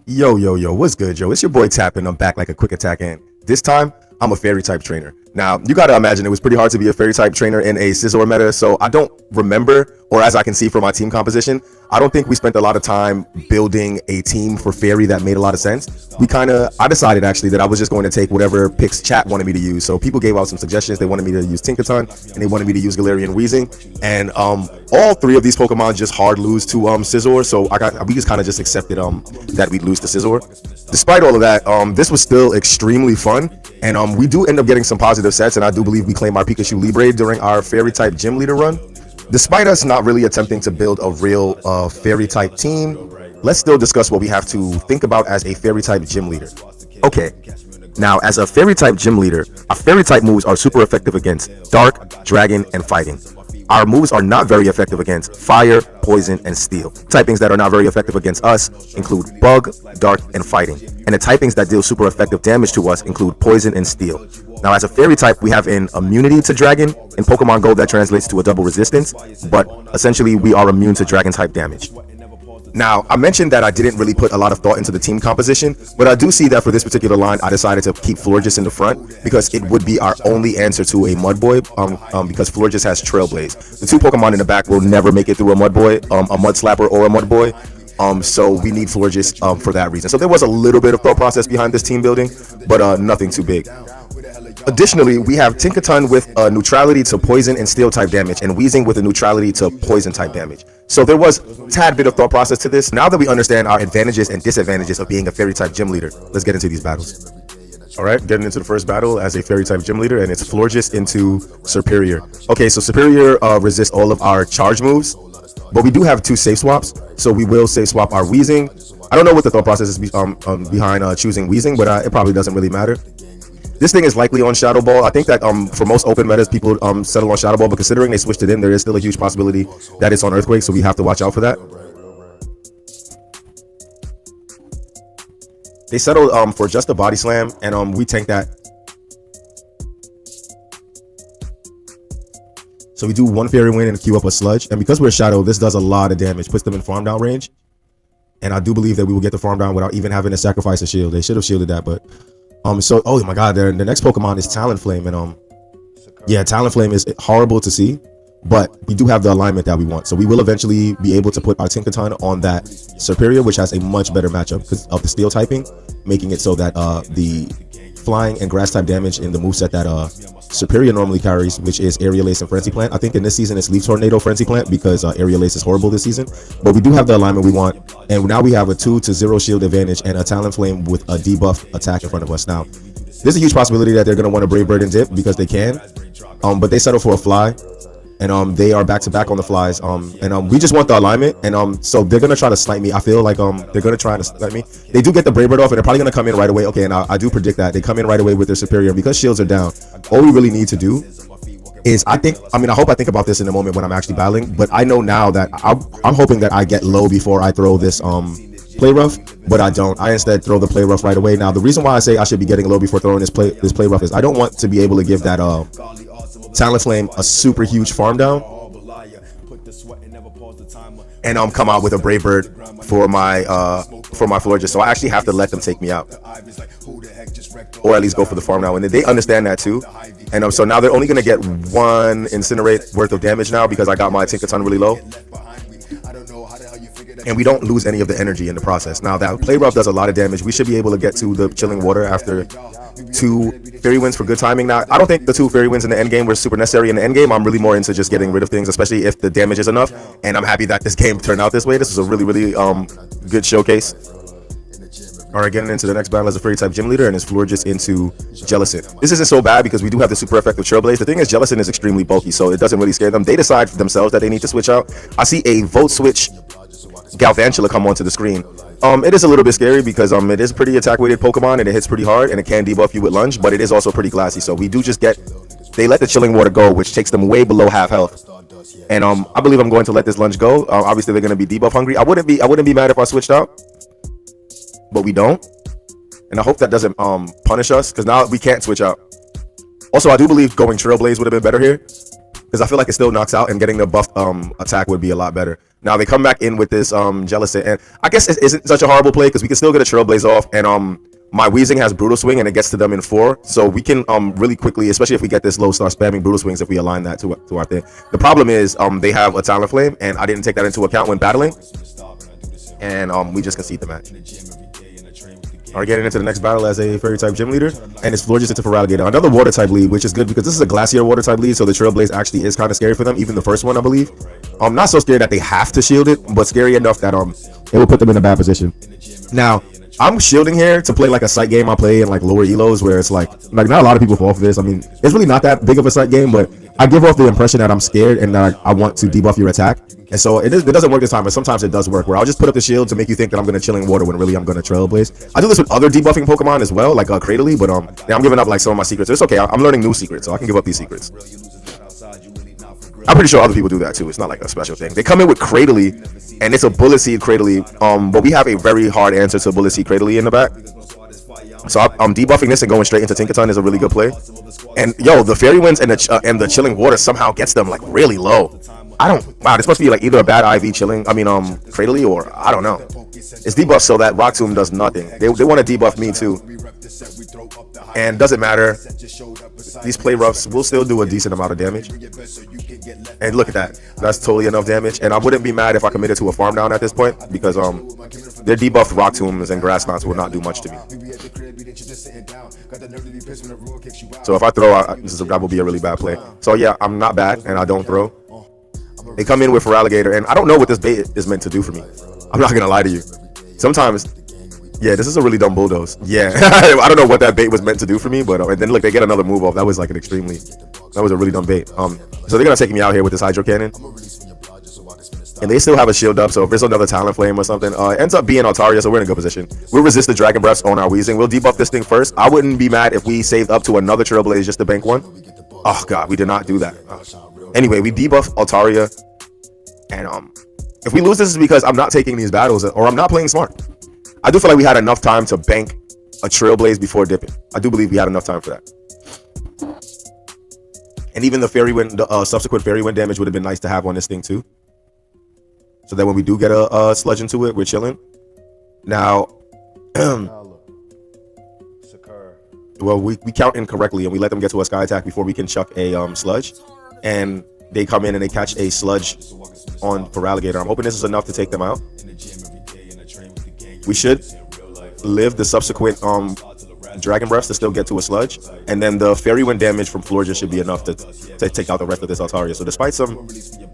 Yo, what's good, Joe? It's your boy Tappin. I'm back like a quick attack ant. This time, I'm a fairy type trainer. Now, you gotta imagine it was pretty hard to be a fairy type trainer in a Scizor meta, so I don't remember, or as I can see from my team composition, I don't think we spent a lot of time building a team for fairy that made a lot of sense. I decided actually that I was just going to take whatever picks chat wanted me to use. So people gave out some suggestions. They wanted me to use Tinkaton, and they wanted me to use Galarian Weezing, and all three of these Pokemon just hard lose to Scizor, so we just kind of just accepted that we'd lose to Scizor. Despite all of that, this was still extremely fun, and we do end up getting some positive sets, and I do believe we claim our Pikachu Libre during our fairy type gym leader run. Despite us not really attempting to build a real fairy type team, let's still discuss what we have to think about as a fairy type gym leader. Okay, now as a fairy type gym leader, our fairy type moves are super effective against dark, dragon, and fighting. Our moves are not very effective against fire, poison, and steel. Typings that are not very effective against us include bug, dark, and fighting. And the typings that deal super effective damage to us include poison and steel. Now, as a fairy type, we have an immunity to dragon. In Pokemon Go, that translates to a double resistance, but essentially we are immune to dragon type damage. Now, I mentioned that I didn't really put a lot of thought into the team composition, but I do see that for this particular line, I decided to keep Florges in the front because it would be our only answer to a Mudboy, because Florges has Trailblaze. The two Pokemon in the back will never make it through a Mudboy, a Mud Slapper or a Mudboy, so we need Florges for that reason. So there was a little bit of thought process behind this team building, but nothing too big. Additionally, we have Tinkaton with a neutrality to poison and steel type damage, and Weezing with a neutrality to poison type damage. So there was a tad bit of thought process to this. Now that we understand our advantages and disadvantages of being a fairy type gym leader, let's get into these battles. Alright, getting into the first battle as a fairy type gym leader, and it's Florges into Superior. Okay, so Superior resists all of our charge moves, but we do have two safe swaps, so we will safe swap our Weezing. I don't know what the thought process is behind choosing Weezing, but it probably doesn't really matter. This thing is likely on Shadow Ball. I think that for most open metas, people settle on Shadow Ball, but considering they switched it in, there is still a huge possibility that it's on Earthquake, so we have to watch out for that. They settled for just a Body Slam, and we tank that. So we do one Fairy Wind and queue up a Sludge, and because we're Shadow, this does a lot of damage, puts them in farm down range, and I do believe that we will get the farm down without even having to sacrifice a shield. They should have shielded that, but so oh my god, the next Pokemon is Talonflame, and yeah, Talonflame is horrible to see, but we do have the alignment that we want, so we will eventually be able to put our Tinkaton on that Superior, which has a much better matchup because of the steel typing, making it so that the flying and grass type damage in the moveset that Superior normally carries, which is Aerial Ace and Frenzy Plant. I think in this season it's Leaf Tornado, Frenzy Plant, because Aerial Ace is horrible this season, but we do have the alignment we want, and now we have a 2-0 shield advantage and a Talonflame with a debuff attack in front of us. Now, there's a huge possibility that they're going to want to Brave Bird and Dip because they can, but they settle for a Fly, and they are back to back on the Flies, and we just want the alignment, and so they're going to try to snipe me. I feel like they're going to try to snipe me. They do get the Brave Bird off, and they're probably going to come in right away. Okay, and I do predict that they come in right away with their Superior, and because shields are down, all we really need to do is I hope I think about this in a moment when I'm actually battling, but I know now that I'm hoping that I get low before I throw this Play Rough, but I don't. I instead throw the Play Rough right away. Now, the reason why I say I should be getting low before throwing this Play Rough is I don't want to be able to give that Talonflame a super huge farm down and come out with a Brave Bird for my Florges. So I actually have to let them take me out, or at least go for the farm now, and they understand that too. And so now they're only going to get one Incinerate worth of damage now because I got my Tinkaton really low, and we don't lose any of the energy in the process. Now that Play Rough does a lot of damage, we should be able to get to the Chilling Water after 2 Fairy Winds for good timing. Now, I don't think the 2 Fairy Winds in the end game were super necessary in the end game. I'm really more into just getting rid of things, especially if the damage is enough, and I'm happy that this game turned out this way. This was a really good showcase. Alright, getting into the next battle as a fairy type gym leader, and it's Florges into Jellicent. This isn't so bad because we do have the super effective Trailblaze. The thing is, Jellicent is extremely bulky, so it doesn't really scare them. They decide for themselves that they need to switch out. I see a Volt Switch Galvantula come onto the screen. It is a little bit scary because it is pretty attack weighted Pokemon, and it hits pretty hard, and it can debuff you with lunge, but it is also pretty glassy, so we do just they let the Chilling Water go, which takes them way below half health, and I believe I'm going to let this lunge go. Obviously they're going to be debuff hungry. I wouldn't be mad if I switched out, but we don't, and I hope that doesn't punish us because now we can't switch out. Also, I do believe going Trailblaze would have been better here because I feel like it still knocks out, and getting the buffed attack would be a lot better. Now they come back in with this Jealous, and I guess it isn't such a horrible play because we can still get a Trailblaze off, and my Weezing has Brutal Swing and it gets to them in 4, so we can really quickly, especially if we get this low, start spamming Brutal Swings if we align that to our thing. The problem is they have a Talonflame, and I didn't take that into account when battling, and we just concede the match. Are getting into the next battle as a Fairy type gym leader, and it's Florges into Feraligatr. Another Water type lead, which is good because this is a Glacier Water type lead, so the Trailblaze actually is kind of scary for them, even the first one, I believe. Not so scary that they have to shield it, but scary enough that it will put them in a bad position. Now, I'm shielding here to play like a sight game I play in like lower elos, where it's like not a lot of people fall for this. I mean, it's really not that big of a sight game, but I give off the impression that I'm scared and that I want to debuff your attack. And so it doesn't work this time, but sometimes it does work, where I'll just put up the shield to make you think that I'm going to chill in water when really I'm going to Trailblaze. I do this with other debuffing Pokemon as well, like Cradily, but yeah, I'm giving up like some of my secrets. It's okay, I'm learning new secrets, so I can give up these secrets. I'm pretty sure other people do that too. It's not like a special thing. They come in with Cradily, and it's a Bullet Seed Cradily, but we have a very hard answer to Bullet Seed Cradily in the back. So I'm debuffing this and going straight into Tinkaton is a really good play. And yo, the Fairy Winds and the Chilling Water somehow gets them like really low. Wow, this must be like either a bad IV Cradily, or I don't know. It's debuffed so that Rock Tomb does nothing. They want to debuff me too. And doesn't matter. These play roughs will still do a decent amount of damage. And look at that. That's totally enough damage. And I wouldn't be mad if I committed to a farm down at this point, because their debuffed Rock Tombs and Grass Knots will not do much to me. So if I throw out, that will be a really bad play. So yeah, I'm not bad and I don't throw. They come in with Feraligatr, and I don't know what this bait is meant to do for me. I'm not gonna lie to you. Sometimes, yeah, this is a really dumb Bulldoze. Yeah, I don't know what that bait was meant to do for me, but and then look, they get another move off. That was like that was a really dumb bait. So they're gonna take me out here with this Hydro Cannon, and they still have a shield up. So if there's another Talonflame or something, it ends up being Altaria, so we're in a good position. We'll resist the Dragon Breaths on our Weezing. We'll debuff this thing first. I wouldn't be mad if we saved up to another Trailblaze just to bank one. Oh god, we did not do that. Anyway, we debuff Altaria, and if we lose, this is because I'm not taking these battles, or I'm not playing smart. I do feel like we had enough time to bank a Trailblaze before dipping. I do believe we had enough time for that. And even the Fairy Wind, subsequent Fairy Wind damage would have been nice to have on this thing too, so that when we do get a sludge into it, we're chilling. Now, well, we count incorrectly, and we let them get to a Sky Attack before we can chuck a sludge, and they come in and they catch a sludge on Feraligatr. I'm hoping this is enough to take them out. We should live the subsequent Dragon Breaths to still get to a sludge, and then the Fairy Wind damage from Florges should be enough to take out the rest of this Altaria. So despite some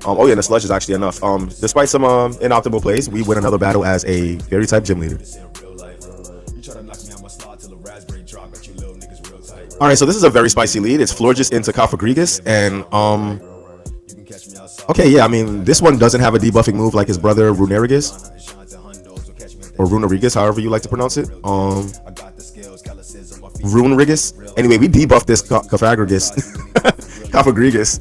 oh yeah, the sludge is actually enough. Despite some inoptimal plays, we win another battle as a Fairy type gym leader. All right, so this is a very spicy lead. It's Florges into Cofagrigus, and okay, yeah, I mean, this one doesn't have a debuffing move like his brother Runerigus, or Runerigus, however you like to pronounce it. Runerigus. Anyway, we debuff this Cofagrigus. Cofagrigus.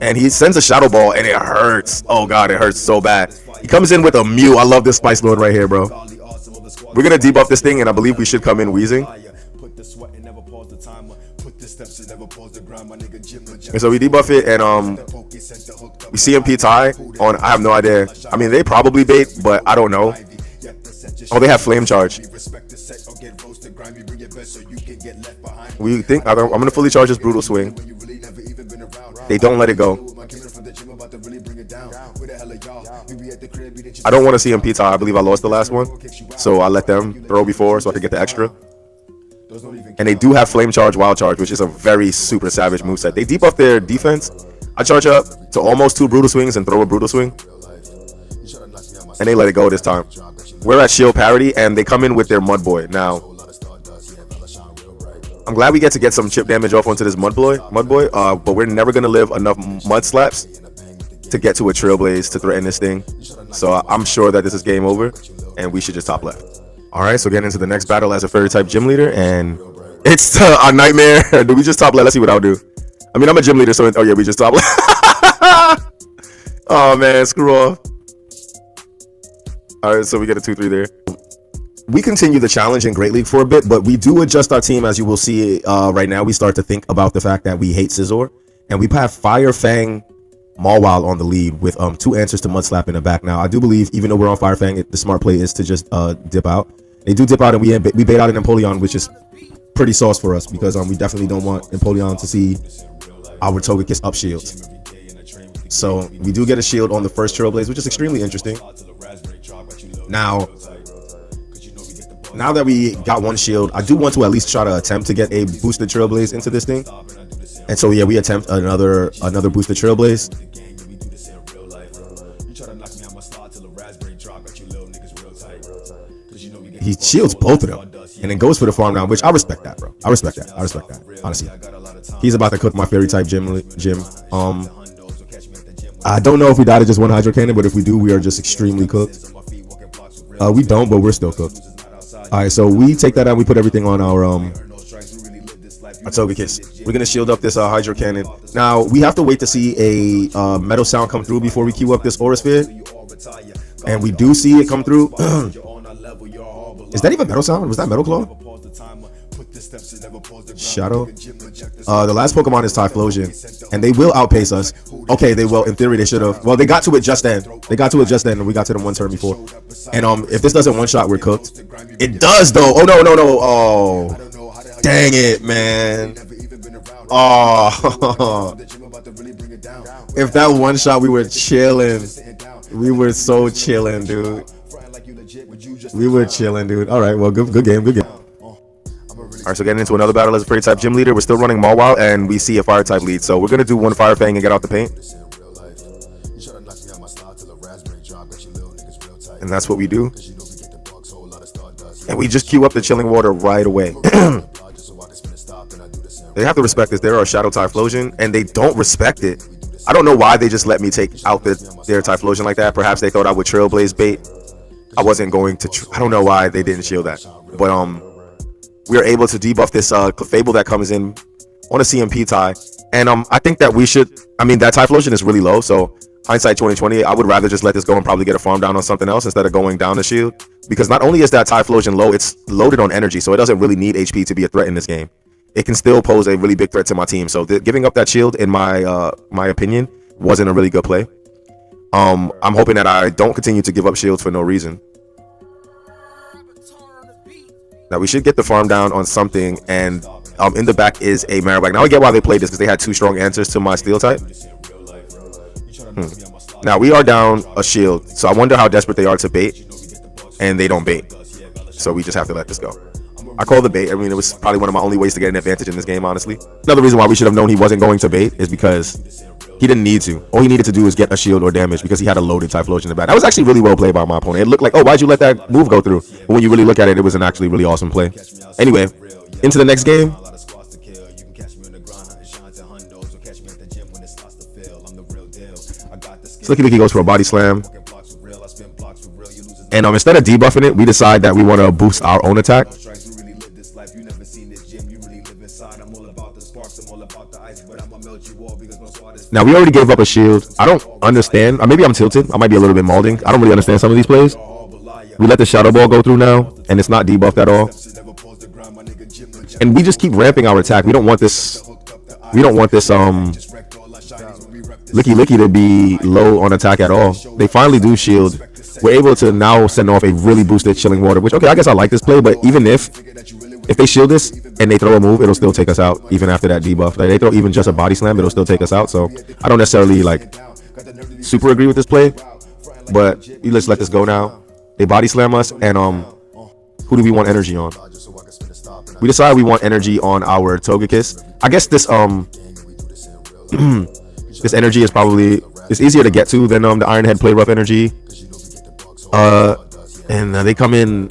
And he sends a Shadow Ball, and it hurts. Oh god, it hurts so bad. He comes in with a Mew. I love this Spice Lord right here, bro. We're gonna debuff this thing, and I believe we should come in Weezing. And so we debuff it, and we CMP tie on, I have no idea. I mean, they probably bait, but I don't know. Oh, they have Flame Charge. We think I'm gonna fully charge this Brutal Swing. They don't let it go. I don't want to CMP tie. I believe I lost the last one, so I let them throw before so I could get the extra. And they do have Flame Charge, Wild Charge, which is a very super savage moveset. They debuff their defense. I charge up to almost 2 Brutal Swings and throw a Brutal Swing, and they let it go this time. We're at shield parity, and they come in with their Mud Boy. Now, I'm glad we get to get some chip damage off onto this Mud Boy, but we're never going to live enough Mud Slaps to get to a Trailblaze to threaten this thing. So I'm sure that this is game over, and we should just top left. All right, so getting into the next battle as a Fairy type gym leader, and it's a Nightmare. Do we just top left? Let's see what I'll do. I mean, I'm a gym leader, so oh yeah, we just top left. Oh man, screw off. All right, so we get a 2-3 there. We continue the challenge in Great League for a bit, but we do adjust our team, as you will see right now. We start to think about the fact that we hate Scizor, And we have Fire Fang Mawile on the lead with 2 answers to Mudslap in the back. Now, I do believe, even though we're on Fire Fang, the smart play is to just dip out. They do dip out, and we bait out an Empoleon, which is pretty sauce for us, because we definitely don't want Empoleon to see our Togekiss up shield. So we do get a shield on the first Trailblaze, which is extremely interesting. Now that we got one shield, I do want to at least try to attempt to get a boosted Trailblaze into this thing. And so yeah, we attempt another boosted Trailblaze. He shields both of them and then goes for the farm down, which I respect that, bro. I respect that, honestly. He's about to cook my fairy type gym. I don't know if we die to just one Hydro Cannon, but if we do, we are just extremely cooked. We don't, but we're still cooked. Alright, so we take that out, we put everything on our Togekiss. We're gonna shield up this Hydro Cannon. Now we have to wait to see a Metal Sound come through before we queue up this Aura Sphere. And we do see it come through. Is that even Metal Sound? Was that Metal Claw? Shadow. The last Pokemon is Typhlosion, and they will outpace us. Okay, they will. In theory, they should have. Well, they got to it just then. And we got to them one turn before. And if this doesn't one shot, we're cooked. It does though. Oh no. Oh, dang it, man. Oh, if that one shot, we were chilling. We were so chilling, dude. We were chilling, dude. All right, well, good game. All right, so getting into another battle as a fairy type gym leader. We're still running Mawile, and we see a fire type lead. So we're gonna do one Fire Fang and get out the paint. And that's what we do. And we just queue up the Chilling Water right away. They have to respect this. They're a Shadow Typhlosion, and they don't respect it. I don't know why they just let me take out their Typhlosion like that. Perhaps they thought I would Trailblaze bait. I wasn't going to. I don't know why they didn't shield that. But we are able to debuff this Clefable that comes in on a CMP tie. And I think that we should. I mean, that Typhlosion is really low. So hindsight 2020, I would rather just let this go and probably get a farm down on something else instead of going down the shield. Because not only is that Typhlosion low, it's loaded on energy, so it doesn't really need HP to be a threat in this game. It can still pose a really big threat to my team. So giving up that shield, in my opinion, wasn't a really good play. I'm hoping that I don't continue to give up shields for no reason. Now we should get the farm down on something, and in the back is a Marowak. Now I get why they played this, because they had 2 strong answers to my Steel type. Now we are down a shield, so I wonder how desperate they are to bait, and they don't bait. So we just have to let this go. I call the bait. I mean, it was probably one of my only ways to get an advantage in this game, honestly. Another reason why we should have known he wasn't going to bait is because he didn't need to. All he needed to do was get a shield or damage, because he had a loaded Typhlosion in the back. That was actually really well played by my opponent. It looked like, oh, why'd you let that move go through? But when you really look at it, it was an actually really awesome play. Anyway, into the next game. Slicky Licky goes for a body slam. And instead of debuffing it, we decide that we want to boost our own attack. Now, we already gave up a shield. I don't understand. Or maybe I'm tilted. I might be a little bit malding. I don't really understand some of these plays. We let the Shadow Ball go through now, and it's not debuffed at all. And we just keep ramping our attack. We don't want this Licky Licky to be low on attack at all. They finally do shield. We're able to now send off a really boosted Chilling Water, which, okay, I guess I like this play, but even if they shield this and they throw a move, it'll still take us out even after that debuff. Like, they throw even just a body slam, it'll still take us out. So I don't necessarily super agree with this play, but let's let this go now. They body slam us, and who do we want energy on? We decide we want energy on our Togekiss. I guess this this energy is probably easier to get to than the Iron Head Play Rough energy. And they come in,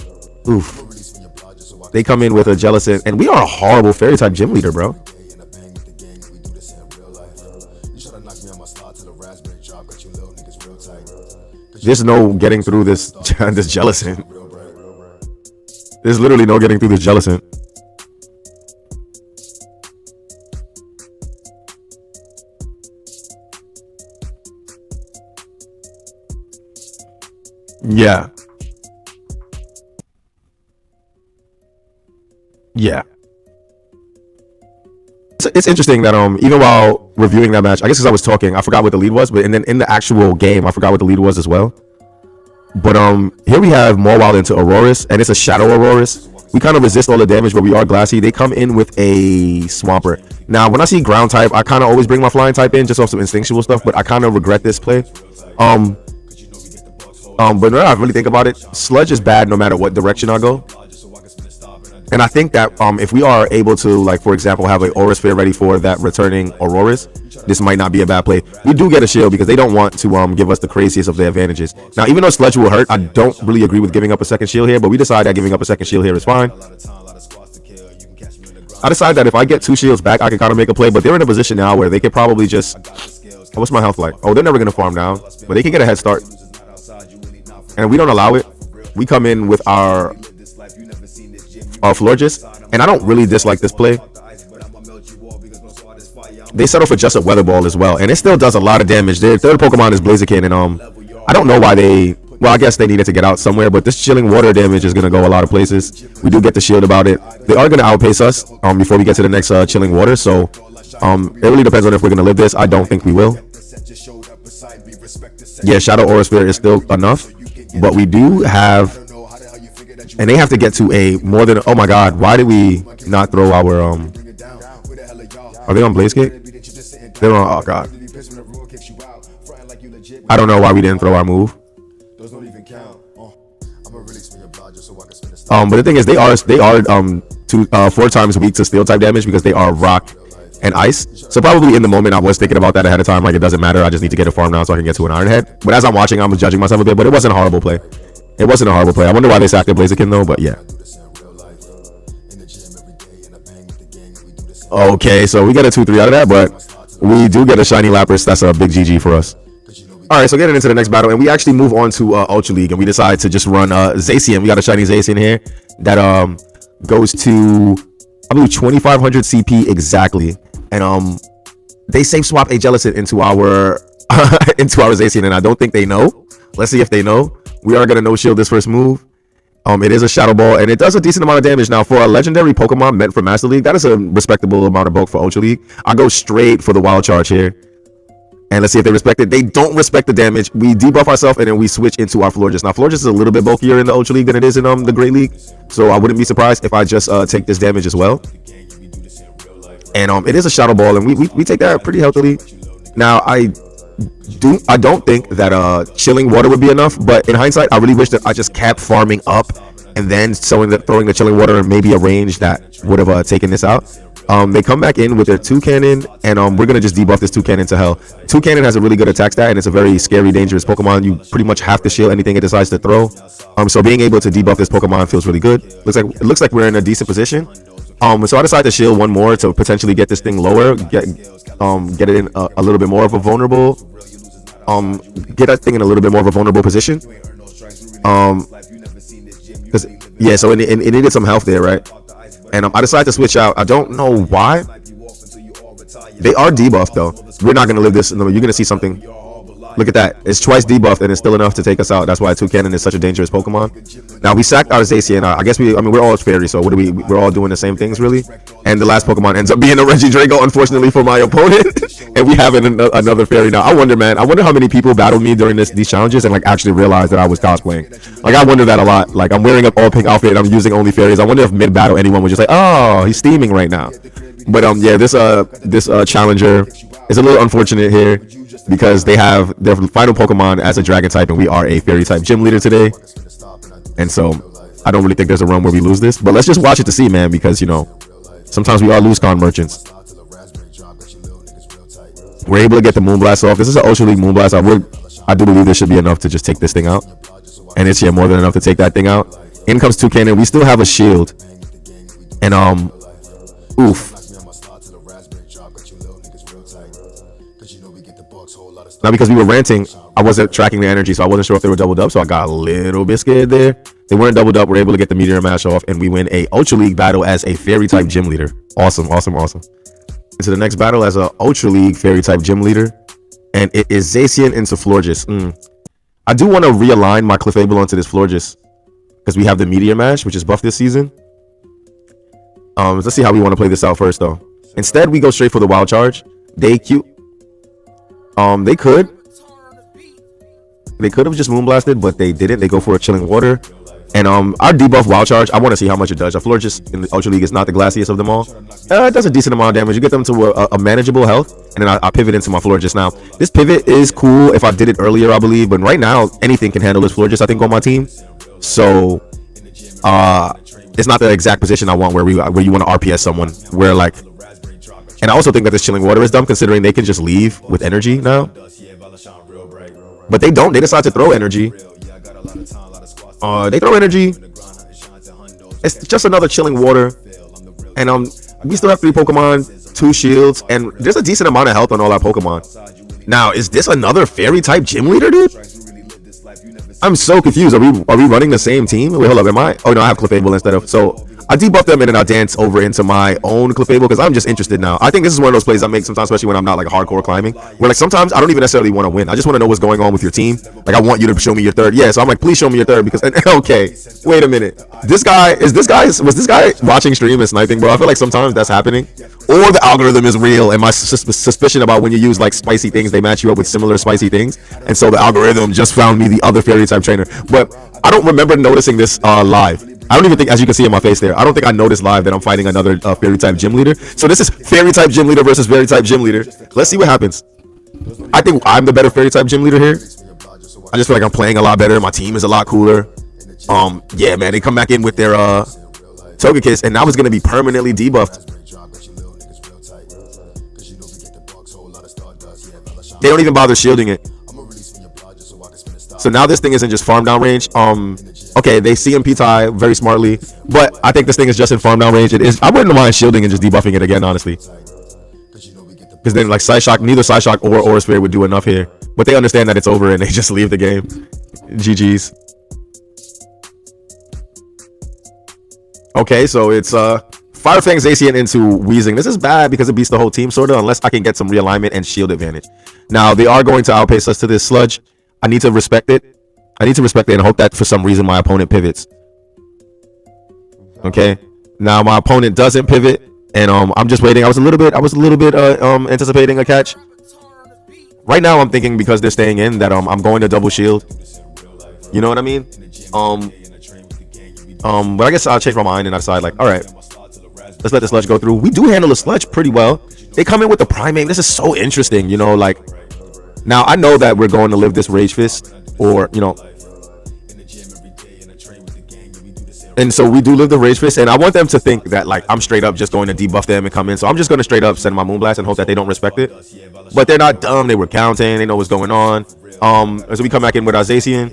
they come in with a Jellicent, and we are a horrible fairy type gym leader, bro. There's no getting through this this Jellicent. There's literally no getting through this Jellicent. Yeah. It's interesting that even while reviewing that match. I guess because I was talking, I forgot what the lead was. But and then in the actual game, I forgot what the lead was as well. But here we have Mawile into Aurorus, and it's a Shadow Aurorus. We kind of resist all the damage, but we are glassy. They come in with a Swampert. Now, when I see ground type, I kind of always bring my flying type in just off some instinctual stuff, but I kind of regret this play. But when I really think about it, Sludge is bad no matter what direction I go. And I think that if we are able to, like, for example, have an Aura Sphere ready for that returning Aurorus, this might not be a bad play. We do get a shield because they don't want to give us the craziest of the advantages. Now, even though Sludge will hurt, I don't really agree with giving up a second shield here, but we decide that giving up a second shield here is fine. I decide that if I get 2 shields back, I can kind of make a play, but they're in a position now where they could probably just... Oh, what's my health like? Oh, they're never going to farm down, but they can get a head start. And we don't allow it. We come in with our Florges, and I don't really dislike this play. They settle for just a Weather Ball as well, and it still does a lot of damage. Their third Pokemon is Blaziken, and I don't know why they... Well, I guess they needed to get out somewhere, but this chilling water damage is going to go a lot of places. We do get the shield about it. They are going to outpace us before we get to the next chilling water, so it really depends on if we're going to live this. I don't think we will. Yeah, Shadow Aura Sphere is still enough, but we do have... And they have to get to a more than... Oh my god, why did we not throw our... Are they on Blaze Kick? They're on... Oh god. I don't know why we didn't throw our move. But the thing is, they are 4 times weak to steel type damage because they are rock and ice. So probably in the moment I was thinking about that ahead of time, like it doesn't matter, I just need to get a farm now so I can get to an Iron Head. But as I'm watching, I'm judging myself a bit, but it wasn't a horrible play. It wasn't a horrible play. I wonder why they sacked their Blaziken though, but yeah. Okay, so we get a 2-3 out of that, but we do get a shiny Lapras. That's a big GG for us. Alright, so getting into the next battle, and we actually move on to Ultra League, and we decide to just run Zacian. We got a shiny Zacian here that goes to, I believe, 2500 CP exactly. And they safe swap a Jellicent into our into our Zacian, and I don't think they know. Let's see if they know. We are gonna no shield this first move. It is a Shadow Ball, and it does a decent amount of damage. Now, for a legendary Pokemon meant for Master League, that is a respectable amount of bulk for Ultra League. I go straight for the Wild Charge here. And let's see if they respect it. They don't respect the damage. We debuff ourselves, and then we switch into our Florges. Now, Florges is a little bit bulkier in the Ultra League than it is in the Great League. So I wouldn't be surprised if I just take this damage as well. And it is a Shadow Ball, and we take that pretty healthily. Now, I don't think that chilling water would be enough, but in hindsight, I really wish that I just kept farming up and then throwing the chilling water in maybe a range that would have taken this out. They come back in with their Toucannon, and we're gonna just debuff this Toucannon to hell. Toucannon has a really good attack stat, and it's a very scary, dangerous Pokemon. You pretty much have to shield anything it decides to throw. So being able to debuff this Pokemon feels really good. It looks like we're in a decent position. So I decided to shield one more to potentially get this thing lower, get it in a little bit more of a vulnerable, get that thing in a little bit more of a vulnerable position. Because yeah, so it needed some health there, right? And I decided to switch out. I don't know why. They are debuffed though. We're not gonna live this. You're gonna see something. Look at that. It's twice debuffed and it's still enough to take us out. That's why Toucannon is such a dangerous Pokemon. Now we sacked our Zacian. I guess we're all fairy, so what do we're all doing the same things really. And the last Pokemon ends up being a Regidrago, unfortunately for my opponent. And we have another fairy now. I wonder how many people battled me during these challenges and like actually realized that I was cosplaying. Like I wonder that a lot. Like I'm wearing an all pink outfit and I'm using only fairies. I wonder if mid battle anyone was just like, oh, he's steaming right now. But yeah, this challenger is a little unfortunate here, because they have their final Pokemon as a Dragon type, and we are a Fairy type gym leader today. And so I don't really think there's a run where we lose this, but let's just watch it to see, man, because you know sometimes we are lose con merchants. We're able to get the Moonblast off. This is an Ultra League Moonblast. I do believe this should be enough to just take this thing out, and it's more than enough to take that thing out. In comes Toucannon. We still have a shield, and oof. Now, because we were ranting, I wasn't tracking the energy, so I wasn't sure if they were doubled up, so I got a little bit scared there. They weren't doubled up. We're able to get the Meteor Mash off, and we win a Ultra League battle as a Fairy type gym leader. Awesome. Into the next battle as a Ultra League Fairy type gym leader, and it is Zacian into Florges. I do want to realign my Clefable onto this Florges, because we have the Meteor Mash, which is buffed this season. Let's see how we want to play this out first, though. Instead, we go straight for the Wild Charge. They cute. They could have just Moonblasted, but they didn't. They go for a Chilling Water. And our debuff Wild Charge, I want to see how much it does. Our Florges in the Ultra League is not the glassiest of them all. It does a decent amount of damage. You get them to a manageable health, and then I pivot into my Florges now. This pivot is cool if I did it earlier, I believe, but right now, anything can handle this Florges, I think, on my team. So, it's not the exact position I want where you want to RPS someone, where like... And I also think that this Chilling Water is dumb, considering they can just leave with energy now. But they don't. They decide to throw energy. They throw energy. It's just another Chilling Water. And we still have 3 Pokemon, 2 shields, and there's a decent amount of health on all our Pokemon. Now, is this another Fairy type gym leader, dude? I'm so confused. Are we running the same team? Wait, hold up. Am I? Oh no, I have Clefable instead of. So I debuff them and then I dance over into my own Clefable because I'm just interested now. I think this is one of those plays I make sometimes, especially when I'm not like hardcore climbing, where like sometimes I don't even necessarily want to win. I just want to know what's going on with your team. Like I want you to show me your third. Yeah, so I'm like, please show me your third because okay, wait a minute. Was this guy watching stream and sniping, bro? I feel like sometimes that's happening. Or the algorithm is real, and my suspicion about when you use like spicy things, they match you up with similar spicy things, and so the algorithm just found me the other Fairy type trainer. But I don't remember noticing this live. I don't even think, as you can see in my face there, I don't think I noticed live that I'm fighting another Fairy type gym leader. So this is Fairy type gym leader versus Fairy type gym leader. Let's see what happens. I think I'm the better Fairy type gym leader here. I just feel like I'm playing a lot better. My team is a lot cooler. Yeah, man, they come back in with their Togekiss, and now it's gonna be permanently debuffed. They don't even bother shielding it. So now this thing isn't just farm down range. Okay, they CMP tie very smartly, but I think this thing is just in farm down range. It is. I wouldn't mind shielding and just debuffing it again, honestly. Because then, like, Psyshock, neither Psyshock or Aura Sphere would do enough here. But they understand that it's over and they just leave the game. GG's. Okay, so it's Fire Fang Zacian into Weezing. This is bad because it beats the whole team, sort of, unless I can get some realignment and shield advantage. Now, they are going to outpace us to this Sludge. I need to respect it. I need to respect it and hope that for some reason my opponent pivots. Okay. Now my opponent doesn't pivot, and I'm just waiting. I was a little bit anticipating a catch. Right now I'm thinking because they're staying in that I'm going to double shield. You know what I mean? But I guess I'll change my mind and I decide like, all right, let's let the Sludge go through. We do handle the Sludge pretty well. They come in with the Primate. This is so interesting, you know, like now I know that we're going to live this Rage Fist, or you know, and so we do live the Rage Fist, and I want them to think that like I'm straight up just going to debuff them and come in. So I'm just going to straight up send my Moonblast and hope that they don't respect it. But they're not dumb. They were counting. They know what's going on. So we come back in with our Zacian.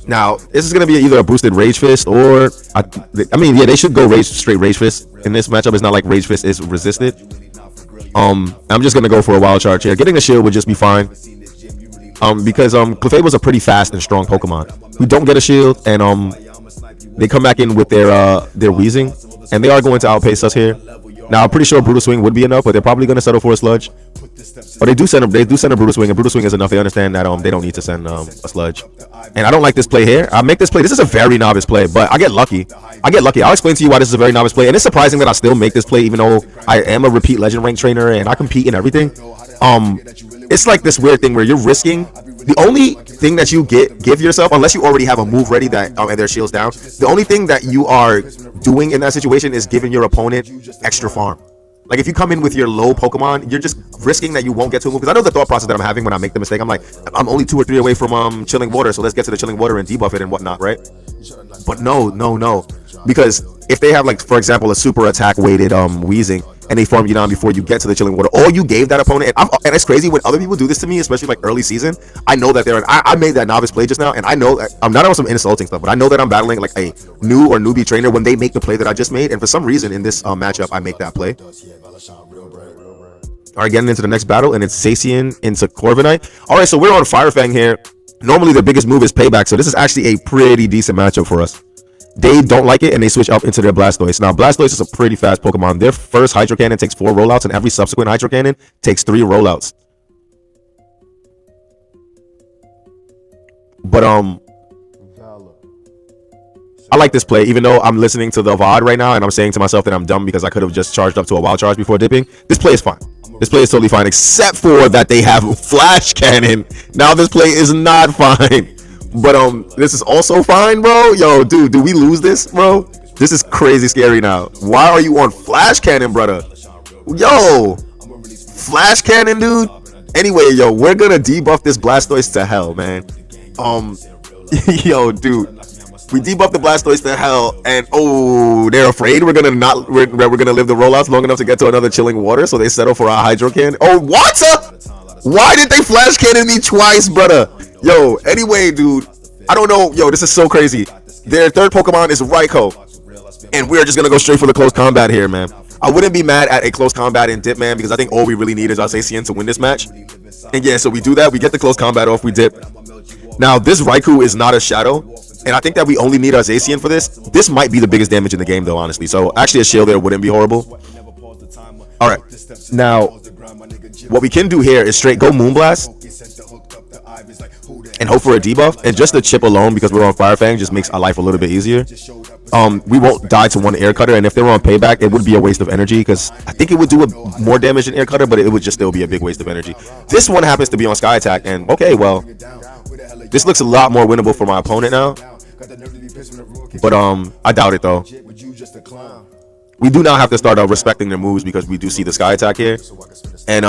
Now this is going to be either a boosted Rage Fist or I mean, yeah, they should go straight Rage Fist in this matchup. It's not like Rage Fist is resisted. I'm just going to go for a Wild Charge here. Getting a shield would just be fine. Because Clefable's a pretty fast and strong Pokemon. We don't get a shield, and they come back in with their Weezing, and they are going to outpace us here. Now I'm pretty sure Brutal Swing would be enough, but they're probably going to settle for a Sludge. But they do send a Brutal Swing, and Brutal Swing is enough. They understand that they don't need to send a Sludge. And I don't like this play here. I make this play. This is a very novice play, but I get lucky. I'll explain to you why this is a very novice play, and it's surprising that I still make this play, even though I am a repeat Legend Rank trainer and I compete in everything. It's like this weird thing where you're risking the only thing that you give yourself, unless you already have a move ready that and their shields down, the only thing that you are doing in that situation is giving your opponent extra farm. Like if you come in with your low Pokemon, you're just risking that you won't get to a move. Because I know the thought process that I'm having when I make the mistake. I'm like, I'm only 2 or 3 away from Chilling Water, so let's get to the Chilling Water and debuff it and whatnot, right? But no, because if they have, like, for example, a super attack weighted Weezing, and they farm you down before you get to the Chilling Water, or you gave that opponent, and it's crazy when other people do this to me, especially like early season. I know that I made that novice play just now, and I know that I'm not on some insulting stuff, but I know that I'm battling like a new or newbie trainer when they make the play that I just made, and for some reason in this matchup I make that play. All right, getting into the next battle, and it's Zacian into Corviknight. All right, so we're on Fire Fang here. Normally the biggest move is Payback, so this is actually a pretty decent matchup for us. They don't like it, and they switch up into their Blastoise. Now, Blastoise is a pretty fast Pokemon. Their first Hydro Cannon takes 4 rollouts, and every subsequent Hydro Cannon takes 3 rollouts. But, I like this play, even though I'm listening to the VOD right now, and I'm saying to myself that I'm dumb because I could have just charged up to a Wild Charge before dipping. This play is fine. This play is totally fine, except for that they have Flash Cannon. Now this play is not fine. But this is also fine, bro. Yo, dude, do we lose this, bro? This is crazy scary now. Why are you on Flash Cannon, brother? Yo, Flash Cannon, dude. Anyway, yo, we're gonna debuff this Blastoise to hell, man. Yo, dude, we debuff the Blastoise to hell, and oh, they're afraid we're gonna live the rollouts long enough to get to another chilling water, so they settle for a Hydro Cannon. Oh, what? Why did they Flash Cannon me twice, brother? Yo, anyway, dude, I don't know. Yo, this is so crazy. Their third Pokemon is Raikou, and we're just gonna go straight for the close combat here, man. I wouldn't be mad at a close combat in dip, man, because I think all we really need is our Zacian to win this match. And yeah, so we do that. We get the close combat off. We dip. Now, this Raikou is not a Shadow, and I think that we only need our Zacian for this. This might be the biggest damage in the game, though, honestly. So actually, a shield there wouldn't be horrible. All right. Now, what we can do here is straight go Moonblast and hope for a debuff, and just the chip alone, because we're on Fire Fang, just makes our life a little bit easier. We won't die to one Air Cutter, and if they were on payback, it would be a waste of energy, because I think it would do more damage than Air Cutter, but it would just still be a big waste of energy. This one happens to be on Sky Attack, and okay, well, this looks a lot more winnable for my opponent now, but I doubt it though. We do now have to start respecting their moves, because we do see the Sky Attack here, and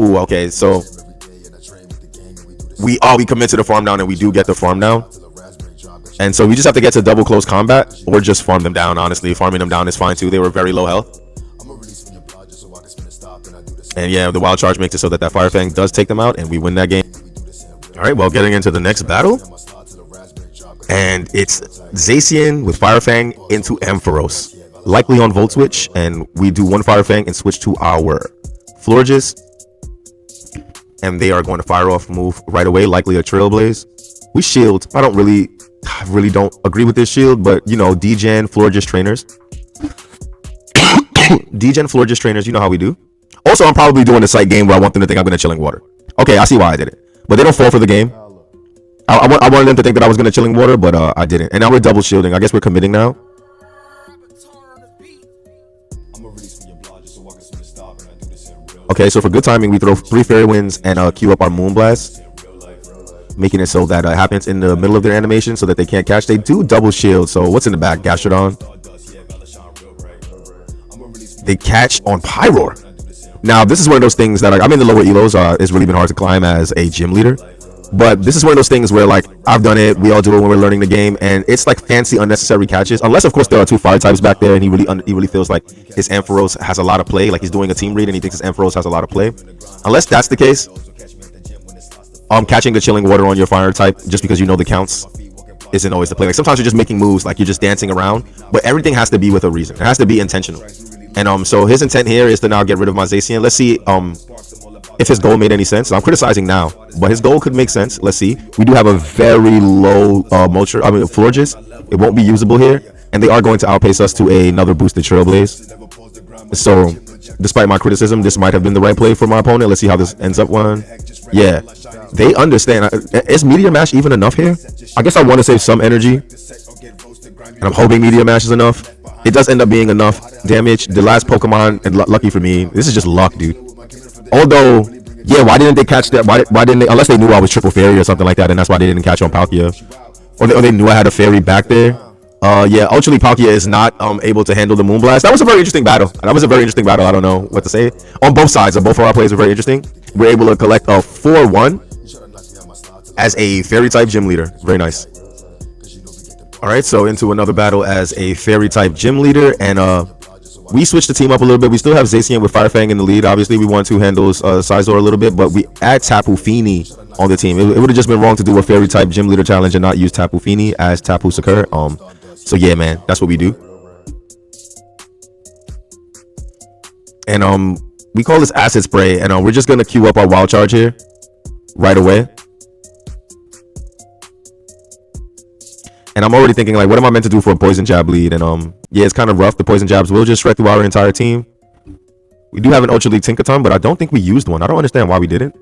ooh, okay, so we commit to the farm down, and we do get the farm down. And so we just have to get to double close combat, or just farm them down. Honestly, farming them down is fine too. They were very low health. And yeah, the Wild Charge makes it so that Fire Fang does take them out, and we win that game. All right, well, getting into the next battle. And it's Zacian with Fire Fang into Ampharos. Likely on Volt Switch, and we do one Fire Fang and switch to our Florges. And they are going to fire off move right away, likely a Trailblaze. We shield. I really don't agree with this shield, but you know, D-Gen, Florges trainers. D-Gen, Florges trainers, you know how we do. Also, I'm probably doing a site game where I want them to think I'm going to Chilling Water. Okay, I see why I did it. But they don't fall for the game. I wanted them to think that I was going to Chilling Water, but I didn't. And now we're double shielding. I guess we're committing now. Okay, so for good timing, we throw 3 Fairy Winds and queue up our Moonblast, making it so that it happens in the middle of their animation so that they can't catch. They do double shield, so what's in the back? Gastrodon. They catch on Pyroar. Now, this is one of those things that I'm in the lower elos. It's really been hard to climb as a gym leader. But this is one of those things where, like, I've done it. We all do it when we're learning the game, and it's like fancy, unnecessary catches. Unless, of course, there are 2 fire types back there, and he really feels like his Ampharos has a lot of play. Like he's doing a team read, and he thinks his Ampharos has a lot of play. Unless that's the case, catching the Chilling Water on your fire type just because you know the counts isn't always the play. Like sometimes you're just making moves, like you're just dancing around, but everything has to be with a reason. It has to be intentional. And so his intent here is to now get rid of my Zacian. Let's see if his goal made any sense. I'm criticizing now, but his goal could make sense. Let's see. We do have a very low Florges. It won't be usable here, and they are going to outpace us to another boosted Trailblaze. So despite my criticism, this might have been the right play for my opponent. Let's see how this ends up one. Yeah, they understand. Is Meteor Mash even enough here? I guess I want to save some energy, and I'm hoping Meteor Mash is enough. It does end up being enough damage. The last Pokemon, and lucky for me, this is just luck, dude. Although, yeah, why didn't they catch that? Why didn't they? Unless they knew I was triple fairy or something like that, and that's why they didn't catch on Palkia. Or they knew I had a fairy back there. Yeah, ultimately Palkia is not able to handle the Moonblast. That was a very interesting battle. I don't know what to say. On both sides, both of our plays were very interesting. We're able to collect a 4-1 as a fairy type gym leader. Very nice. All right, so into another battle as a fairy type gym leader, and we switched the team up a little bit. We still have Zacian with Fire Fang in the lead. Obviously, we want to handle Scizor a little bit, but we add Tapu Fini on the team. It would have just been wrong to do a fairy type gym leader challenge and not use Tapu Fini as TapuSeker. So yeah, man, that's what we do. And we call this Acid Spray, and we're just gonna queue up our Wild Charge here right away. And I'm already thinking, like, what am I meant to do for a Poison Jab lead? And yeah, it's kind of rough. The Poison Jabs will just shred through our entire team. We do have an Ultra League Tinkaton, but I don't think we used one. I don't understand why we didn't.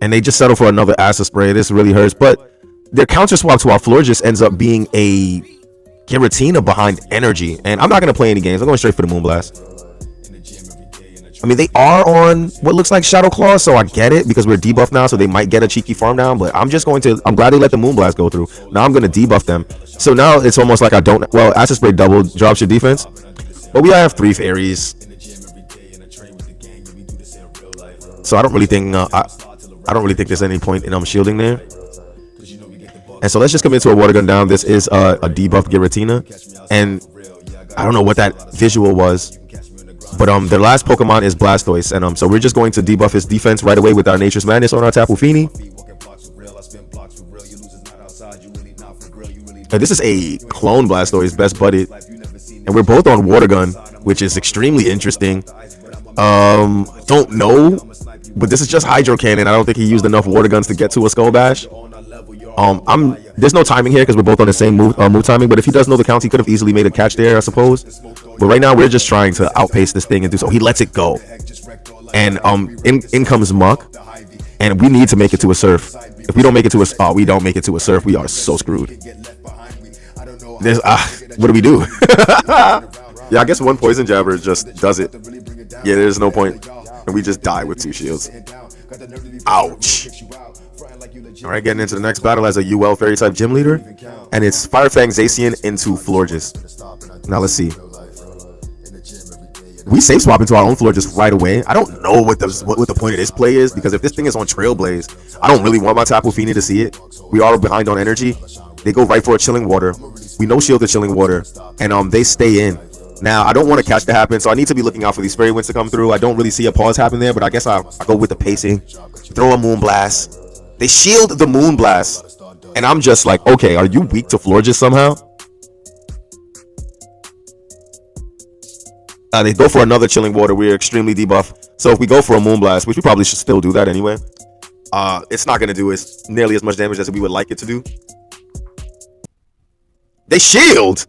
And they just settle for another Acid Spray. This really hurts. But their counter swap to our Florges ends up being a Giratina behind Energy. And I'm not going to play any games. I'm going straight for the Moonblast. I mean, they are on what looks like Shadow Claw, so I get it because we're debuffed now, so they might get a cheeky farm down. But I'm glad they let the Moonblast go through. Now I'm going to debuff them. So now it's almost like Acid Spray double drops your defense. But we have 3 fairies. So I don't really think there's any point in shielding there. And so let's just come into a water gun down. This is a debuffed Giratina, and I don't know what that visual was, but their last Pokemon is Blastoise, and so we're just going to debuff his defense right away with our Nature's Madness on our Tapu Fini. And this is a clone Blastoise, best budded, and we're both on water gun, which is extremely interesting. Don't know, but this is just Hydro Cannon. I don't think he used enough water guns to get to a Skull Bash. There's no timing here because we're both on the same move timing, but if he does know the counts, he could have easily made a catch there, I suppose. But right now we're just trying to outpace this thing and do so. He lets it go, and in comes Muck, and we need to make it to a Surf. If we don't make it to a Surf, we are so screwed. What do we do? Yeah, I guess one Poison Jabber just does it. Yeah, there's no point, and we just die with 2 shields. Ouch. Alright, getting into the next battle as a UL Fairy type gym leader, and it's Firefang Zacian into Florges. Now let's see. We safe swap into our own Florges right away. I don't know what the point of this play is, because if this thing is on Trailblaze, I don't really want my Tapu Fini to see it. We are behind on energy. They go right for a Chilling Water. We no shield the Chilling Water, and they stay in. Now, I don't want a catch to happen, so I need to be looking out for these Fairy Winds to come through. I don't really see a pause happen there, but I guess I go with the pacing. Throw a Moonblast. They shield the Moonblast, and I'm just like, okay, are you weak to Florges somehow? They go for another Chilling Water. We're extremely debuffed, so if we go for a Moonblast, which we probably should still do that anyway, it's not going to do nearly as much damage as we would like it to do. They shield!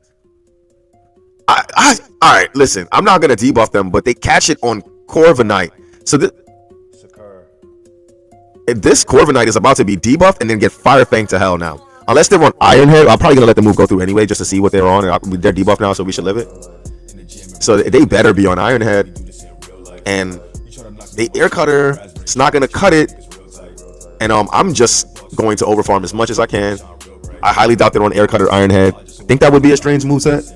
Alright, listen, I'm not going to debuff them, but they catch it on Corviknight. So this Corviknight is about to be debuffed and then get Fire Fang to hell now. Unless they're on Ironhead, I'm probably going to let the move go through anyway just to see what they're on. They're debuffed now, so we should live it. So they better be on Ironhead. And they Air Cutter. It's not going to cut it. And I'm just going to overfarm as much as I can. I highly doubt they're on Air Cutter Ironhead. I think that would be a strange moveset.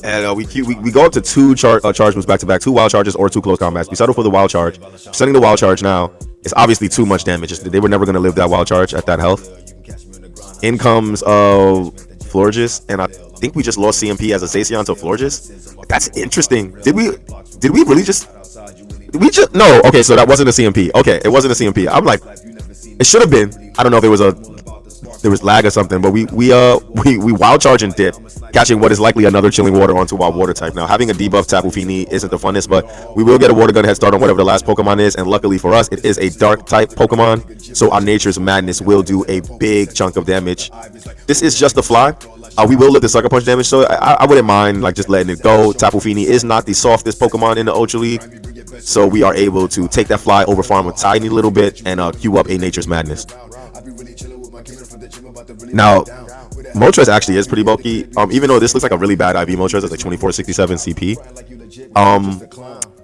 And we go up to 2 charge moves back to back, 2 wild charges or 2 close combats. We settle for the wild charge. Sending the wild charge now is obviously too much damage. They were never going to live that wild charge at that health. In comes Florges, and I think we just lost CMP as a Zacian to Florges. That's interesting. Did we really just? No. Okay, so that wasn't a CMP. Okay, it wasn't a CMP. I'm like, it should have been. I don't know if there was lag or something, but we wild charge and dip, catching what is likely another Chilling Water onto our water type. Now, having a debuff Tapu Fini isn't the funnest, but we will get a water gun head start on whatever the last Pokemon is, and luckily for us, it is a dark type Pokemon, so our Nature's Madness will do a big chunk of damage. This is just a fly. We will live the Sucker Punch damage, so I wouldn't mind like just letting it go. Tapu Fini is not the softest Pokemon in the Ultra League, so we are able to take that fly, overfarm a tiny little bit, and queue up a Nature's Madness. Now, Moltres actually is pretty bulky. Even though this looks like a really bad IV Moltres, it's like 2467 CP.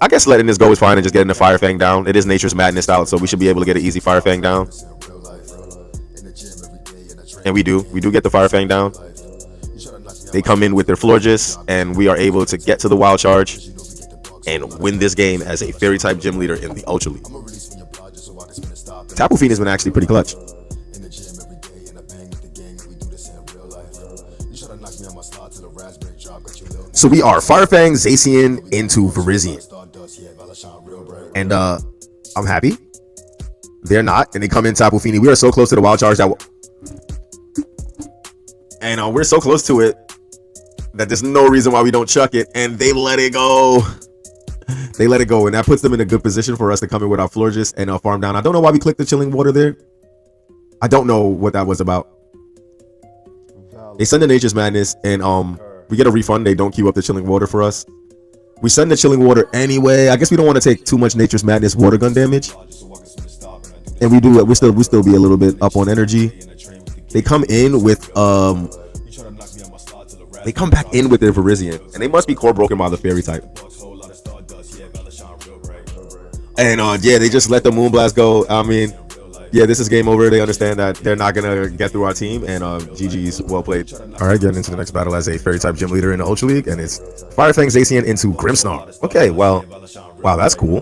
I guess letting this go is fine and just getting the Fire Fang down. It is Nature's Madness out, so we should be able to get an easy Fire Fang down. And we do get the Fire Fang down. They come in with their Florges, and we are able to get to the Wild Charge and win this game as a Fairy type gym leader in the Ultra League. Tapu Fini has been actually pretty clutch. So we are Firefang Zacian into Virizion, and I'm happy. They're not, and they come in Tapu Fini. We are so close to the Wild Charge and we're so close to it that there's no reason why we don't chuck it, and they let it go. They let it go, and that puts them in a good position for us to come in with our Florges and farm down. I don't know why we clicked the Chilling Water there. I don't know what that was about. They send the Nature's Madness, and we get a refund. They don't queue up the Chilling Water for us. We send the Chilling Water anyway. I guess we don't want to take too much Nature's Madness water gun damage, and we do. We still be a little bit up on energy. They come in with They come back in with their Virizion, and they must be core broken by the fairy type. And yeah, they just let the Moonblast go. I mean, yeah, this is game over. They understand that they're not gonna get through our team, and GG's, well played. All right, getting into the next battle as a fairy type gym leader in the Ultra League, and it's Firefang Zacian into Grimmsnarl. Okay, well, wow, that's cool.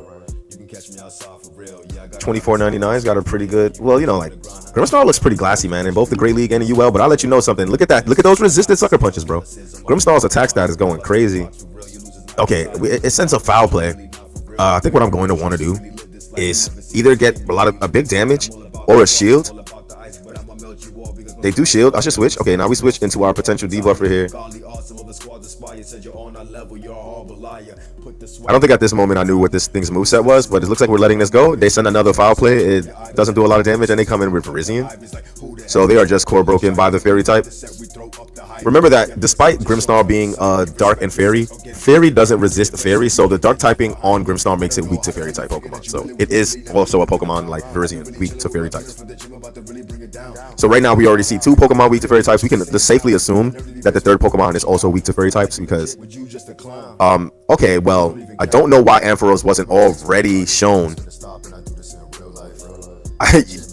24.99's got a pretty good, well, you know, like, Grimmsnarl looks pretty glassy, man, in both the Great League and the UL, but I'll let you know something. Look at that. Look at those resisted sucker punches, bro. Grimmsnarl's attack stat is going crazy. Okay, it sends a foul play. I think what I'm going to want to do is either get a big damage or a shield. They do shield. I should switch. Okay, now we switch into our potential debuffer here. I don't think at this moment I knew what this thing's moveset was, but it looks like we're letting this go. They send another foul play. It doesn't do a lot of damage, and they come in with Virizion. So they are just core broken by the fairy type. Remember that despite Grimmsnarl being dark and fairy, fairy doesn't resist fairy, so the dark typing on Grimmsnarl makes it weak to fairy type Pokemon. So it is also a Pokemon like Virizion, weak to fairy types. So right now we already see 2 Pokemon weak to fairy types. We can just safely assume that the third Pokemon is also weak to fairy types because okay, well, I don't know why Ampharos wasn't already shown.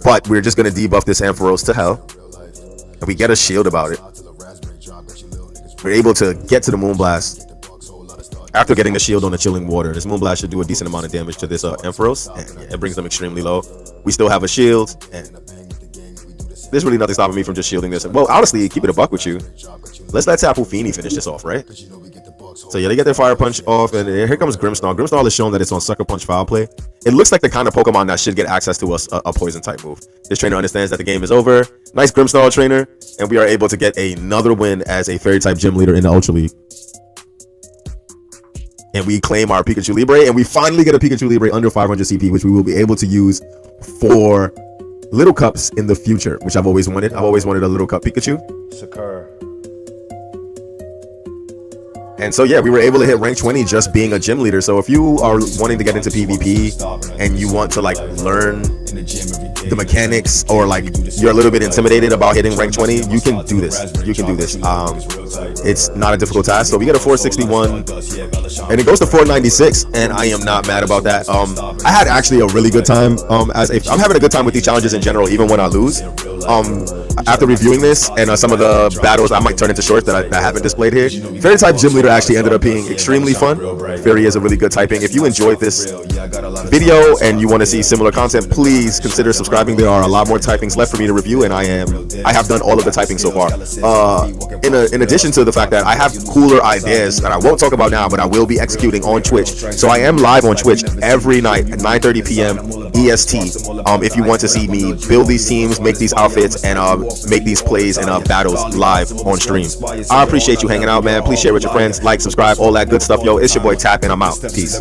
But we're just gonna debuff this Ampharos to hell. And we get a shield about it. We're able to get to the Moonblast after getting the shield on the Chilling Water. This Moonblast should do a decent amount of damage to this Ampharos, and yeah, it brings them extremely low. We still have a shield, and there's really nothing stopping me from just shielding this. Well, honestly, keep it a buck with you. Let's let Tapu Fini finish this off, right? So yeah, they get their Fire Punch off, and here comes Grimmsnarl. Grimmsnarl is shown that it's on Sucker Punch foul play. It looks like the kind of Pokemon that should get access to a poison type move. This trainer understands that the game is over. Nice Grimmsnarl trainer, and we are able to get another win as a fairy type gym leader in the Ultra League. And we claim our Pikachu Libre, and we finally get a Pikachu Libre under 500 CP, which we will be able to use for Little Cups in the future, which I've always wanted. I've always wanted a Little Cup Pikachu. And so yeah, we were able to hit rank 20 just being a gym leader. So if you are wanting to get into PvP and you want to like learn the mechanics, or like you're a little bit intimidated about hitting rank 20, you can do this. You can do this. It's not a difficult task. So we get a 461 and it goes to 496, and I am not mad about that. I had actually a really good time. I'm having a good time with these challenges in general, even when I lose. After reviewing this and some of the battles I might turn into shorts that I haven't displayed here, Fairy type gym leader actually ended up being extremely fun. Fairy is a really good typing. If you enjoyed this video and you want to see similar content, please consider subscribing. There are a lot more typings left for me to review, and I have done all of the typing so far. In addition to the fact that I have cooler ideas that I won't talk about now, but I will be executing on Twitch. So I am live on Twitch every night at 9:30 p.m. EST. If you want to see me build these teams, make these outfits, and make these plays and battles live on stream. I appreciate you hanging out, man. Please share with your friends, like, subscribe, all that good stuff. Yo, it's your boy Tap, and I'm out. Peace.